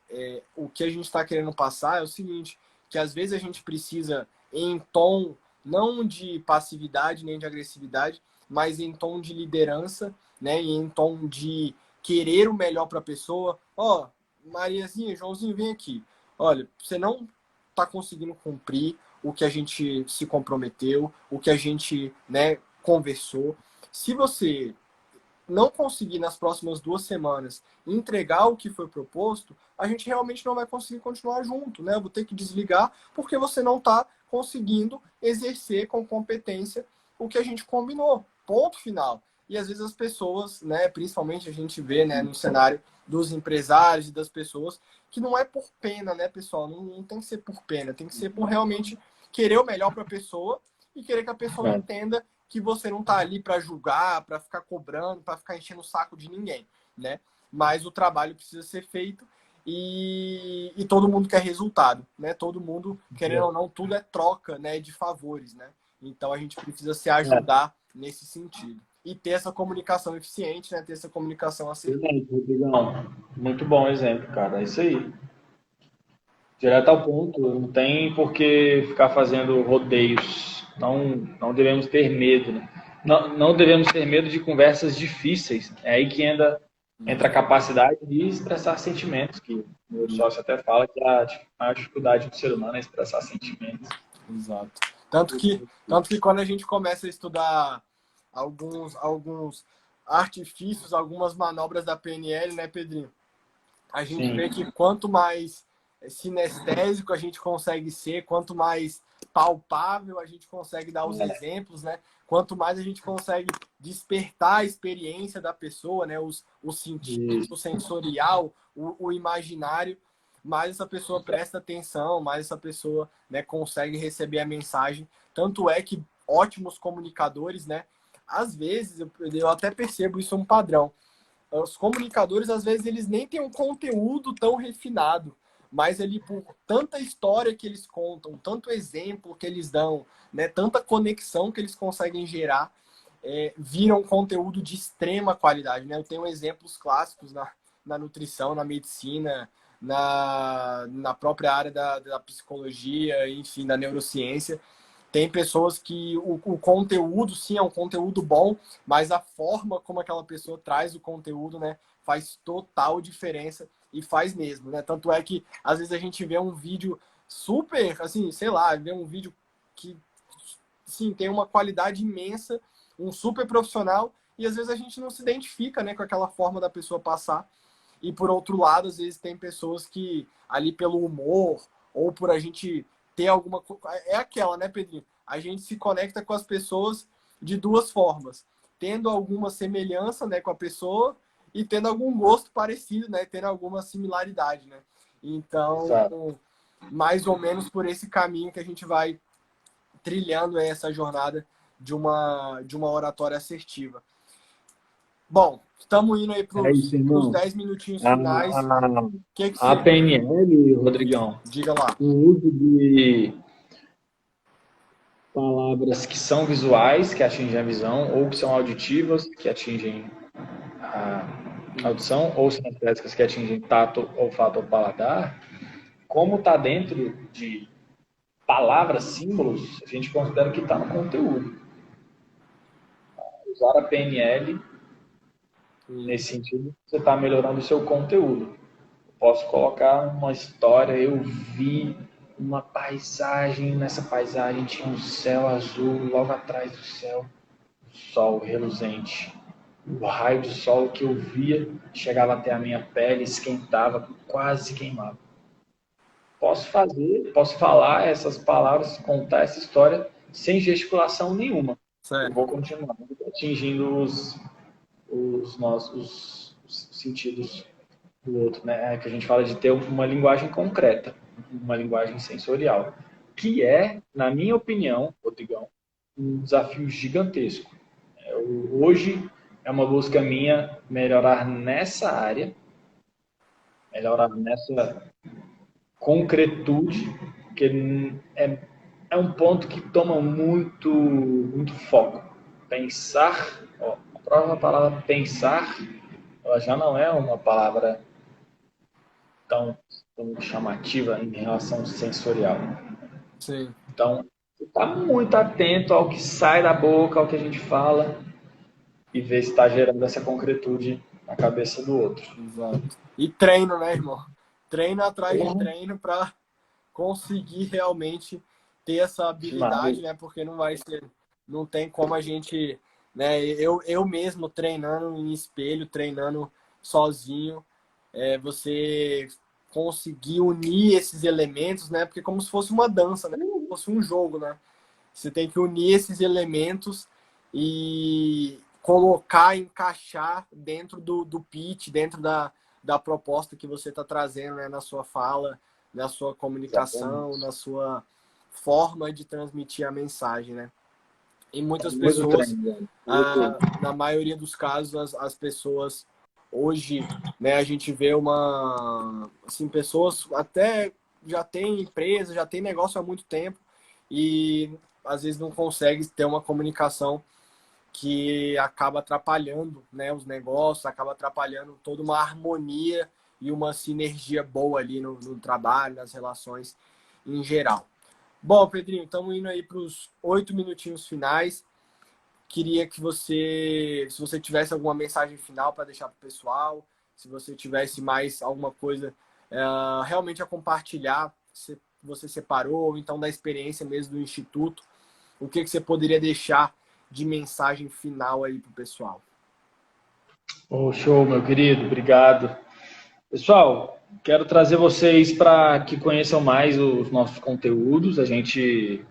O que a gente está querendo passar é o seguinte, que às vezes a gente precisa, em tom não de passividade nem de agressividade, mas em tom de liderança, né? E em tom de querer o melhor para a pessoa. Ó, Mariazinha, Joãozinho, vem aqui. Olha, você não está conseguindo cumprir o que a gente se comprometeu, o que a gente, né, conversou. Se você não conseguir nas próximas 2 semanas entregar o que foi proposto, a gente realmente não vai conseguir continuar junto, né? Eu vou ter que desligar porque você não está conseguindo exercer com competência o que a gente combinou. Ponto final. E às vezes as pessoas, né, principalmente a gente vê, né, no cenário dos empresários e das pessoas, que não é por pena, né, pessoal? Não tem que ser por pena, tem que ser por realmente querer o melhor para a pessoa e querer que a pessoa entenda que você não está ali para julgar, para ficar cobrando, para ficar enchendo o saco de ninguém, né? Mas o trabalho precisa ser feito e todo mundo quer resultado, né? Todo mundo, querendo ou não, tudo é troca, né, de favores, né? Então a gente precisa se ajudar nesse sentido. E ter essa comunicação eficiente, né? Ter essa comunicação assertiva. Rodrigão. Muito bom exemplo, cara. É isso aí. Direto ao ponto, não tem por que ficar fazendo rodeios. Não devemos ter medo, né? Não devemos ter medo de conversas difíceis. É aí que entra a capacidade de expressar sentimentos, que o meu sócio até fala que a maior dificuldade do ser humano é expressar sentimentos. Exato. Tanto que quando a gente começa a estudar alguns artifícios, algumas manobras da PNL, né, Pedrinho? A gente vê que quanto mais sinestésico a gente consegue ser, quanto mais palpável a gente consegue dar os exemplos, né? Quanto mais a gente consegue despertar a experiência da pessoa, né? O sentido, o sensorial, o imaginário, mais essa pessoa presta atenção, mais essa pessoa, né, consegue receber a mensagem. Tanto é que ótimos comunicadores, né? Às vezes, eu até percebo isso um padrão. Os comunicadores, às vezes, eles nem têm um conteúdo tão refinado, mas ali por tanta história que eles contam, tanto exemplo que eles dão, né, tanta conexão que eles conseguem gerar, viram conteúdo de extrema qualidade, né? Eu tenho exemplos clássicos na nutrição, na medicina, na própria área da psicologia, enfim, da neurociência. Tem pessoas que o conteúdo, sim, é um conteúdo bom, mas a forma como aquela pessoa traz o conteúdo, né, faz total diferença e faz mesmo, né? Tanto é que às vezes a gente vê um vídeo super, assim, sei lá, vê um vídeo que, sim, tem uma qualidade imensa, um super profissional, e às vezes a gente não se identifica, né, com aquela forma da pessoa passar. E por outro lado, às vezes tem pessoas que ali pelo humor ou por a gente ter alguma... É aquela, né, Pedrinho? a gente se conecta com as pessoas de duas formas, tendo alguma semelhança, né, com a pessoa e tendo algum gosto parecido, né, tendo alguma similaridade, né? Então, Exato. mais ou menos por esse caminho que a gente vai trilhando essa jornada de uma oratória assertiva. Bom, estamos indo aí para É isso, os irmão. 10 minutinhos finais. O que A você... PNL, Rodrigão, Diga lá. o uso de palavras que são visuais, que atingem a visão, ou que são auditivas, que atingem a audição, ou sinestésicas, que atingem tato, olfato ou paladar, como está dentro de palavras, símbolos, a gente considera que está no conteúdo. Usar a PNL, nesse sentido, você está melhorando o seu conteúdo. Eu posso colocar uma história, eu vi uma paisagem, nessa paisagem tinha um céu azul, logo atrás do céu, sol reluzente. O raio do sol que eu via chegava até a minha pele, esquentava, quase queimava. Posso falar essas palavras, contar essa história sem gesticulação nenhuma. Eu Certo. vou continuar atingindo os nossos sentidos do outro, né? É que a gente fala de ter uma linguagem concreta, uma linguagem sensorial, que é, na minha opinião, Rodrigão, um desafio gigantesco. Hoje é uma busca minha melhorar nessa área, melhorar nessa concretude, que é um ponto que toma muito foco. Pensar, ó, a própria palavra pensar, ela já não é uma palavra tão, tão chamativa em relação sensorial. Sim. Então, está muito atento ao que sai da boca, ao que a gente fala, e ver se está gerando essa concretude na cabeça do outro. Exato. E treino, né, irmão? Treino atrás de treino para conseguir realmente ter essa habilidade, Demais. né? Porque não vai ser, não tem como a gente, né? Eu mesmo treinando em espelho, treinando sozinho, você conseguir unir esses elementos, né? Porque como se fosse uma dança, né? Como se fosse um jogo, né? Você tem que unir esses elementos e colocar, encaixar dentro do pitch, dentro da proposta que você está trazendo, né? Na sua fala, na sua comunicação, Exatamente. na sua forma de transmitir a mensagem, né? E muitas Muito pessoas, treino. na maioria dos casos, as pessoas hoje, né, a gente vê assim, pessoas até já têm empresa, já tem negócio há muito tempo e às vezes não consegue ter uma comunicação que acaba atrapalhando, né, os negócios, acaba atrapalhando toda uma harmonia e uma sinergia boa ali no trabalho, nas relações em geral. Bom, Pedrinho, estamos indo aí para os 8 minutinhos finais. Queria que se você tivesse alguma mensagem final para deixar para o pessoal, se você tivesse mais alguma coisa realmente a compartilhar, se você separou, ou então da experiência mesmo do Instituto, o que você poderia deixar de mensagem final aí para o pessoal? Oh, show, meu querido, obrigado. Pessoal, quero trazer vocês para que conheçam mais os nossos conteúdos. A gente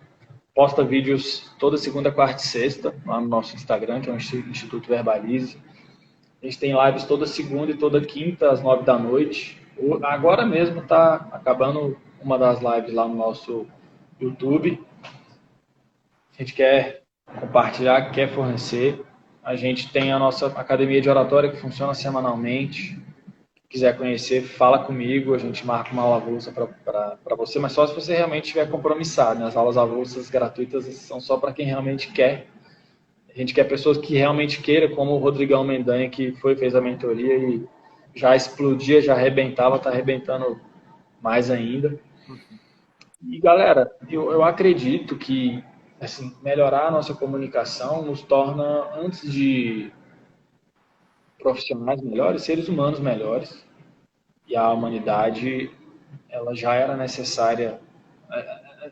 posta vídeos toda segunda, quarta e sexta lá no nosso Instagram, que é o Instituto Verbalize. A gente tem lives toda segunda e toda quinta, às 9 da noite. Agora mesmo está acabando uma das lives lá no nosso YouTube. A gente quer compartilhar, quer fornecer. A gente tem a nossa academia de oratória que funciona semanalmente. Quiser conhecer, fala comigo, a gente marca uma aula avulsa para você, mas só se você realmente estiver compromissado, né? As aulas avulsas gratuitas são só para quem realmente quer. A gente quer pessoas que realmente queiram, como o Rodrigão Mendanha, que fez a mentoria e já explodia, já arrebentava, está arrebentando mais ainda. E galera, eu acredito que assim, melhorar a nossa comunicação nos torna, antes de profissionais melhores, seres humanos melhores. E a humanidade, ela já era necessária.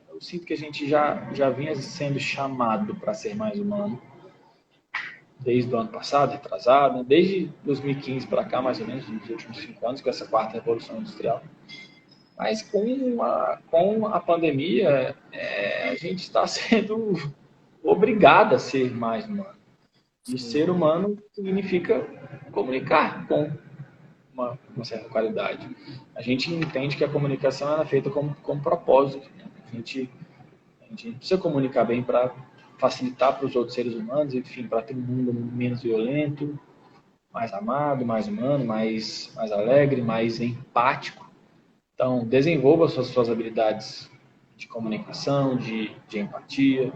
Eu sinto que a gente já vinha sendo chamado para ser mais humano desde o ano passado, retrasado, desde 2015 para cá, mais ou menos, nos últimos 5 anos, com essa quarta revolução industrial. Mas com a pandemia, a gente está sendo obrigado a ser mais humano. E Sim. ser humano significa comunicar com uma certa qualidade. A gente entende que a comunicação é feita com propósito. Né? A gente precisa comunicar bem para facilitar para os outros seres humanos, enfim, para ter um mundo menos violento, mais amado, mais humano, mais alegre, mais empático. Então, desenvolva suas habilidades de comunicação, de empatia,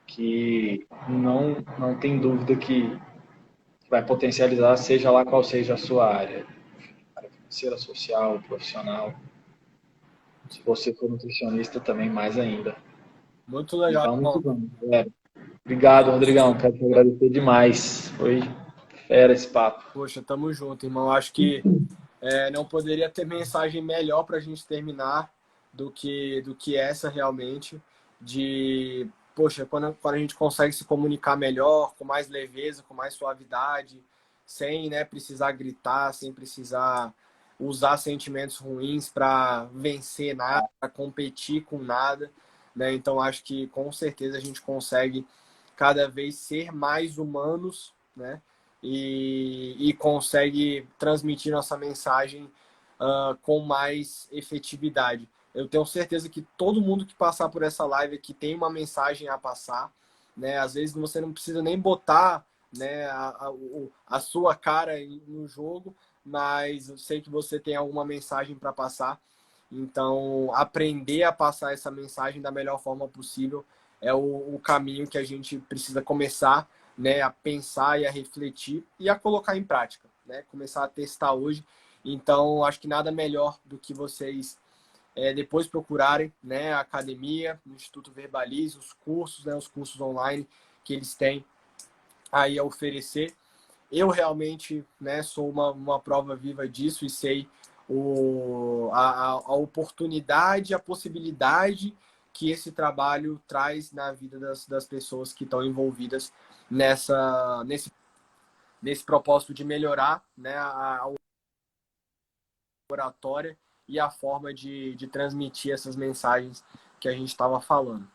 que não tem dúvida que vai potencializar, seja lá qual seja a sua área financeira, social, profissional. Se você for nutricionista, também mais ainda. Muito E legal, vamos que irmão. vamos, galera. Obrigado, Rodrigão. Quero te agradecer demais. Foi fera esse papo. Poxa, tamo junto, irmão. Acho que não poderia ter mensagem melhor para a gente terminar do que essa realmente. De, poxa, quando a gente consegue se comunicar melhor, com mais leveza, com mais suavidade, sem, né, precisar gritar, sem precisar usar sentimentos ruins para vencer nada, para competir com nada, né? Então acho que com certeza a gente consegue cada vez ser mais humanos, né? E consegue transmitir nossa mensagem com mais efetividade. Eu tenho certeza que todo mundo que passar por essa live aqui tem uma mensagem a passar, né? Às vezes você não precisa nem botar, né, a sua cara no jogo, mas eu sei que você tem alguma mensagem para passar. Então, aprender a passar essa mensagem da melhor forma possível é o caminho que a gente precisa começar, né, a pensar e a refletir e a colocar em prática, né? Começar a testar hoje. Então, acho que nada melhor do que vocês depois procurarem, né, a academia, o Instituto Verbalize, os cursos, né, os cursos online que eles têm aí a oferecer. Eu realmente, né, sou uma prova viva disso e sei a oportunidade, a possibilidade que esse trabalho traz na vida das pessoas que estão envolvidas nesse propósito de melhorar, né, a oratória e a forma de transmitir essas mensagens que a gente estava falando.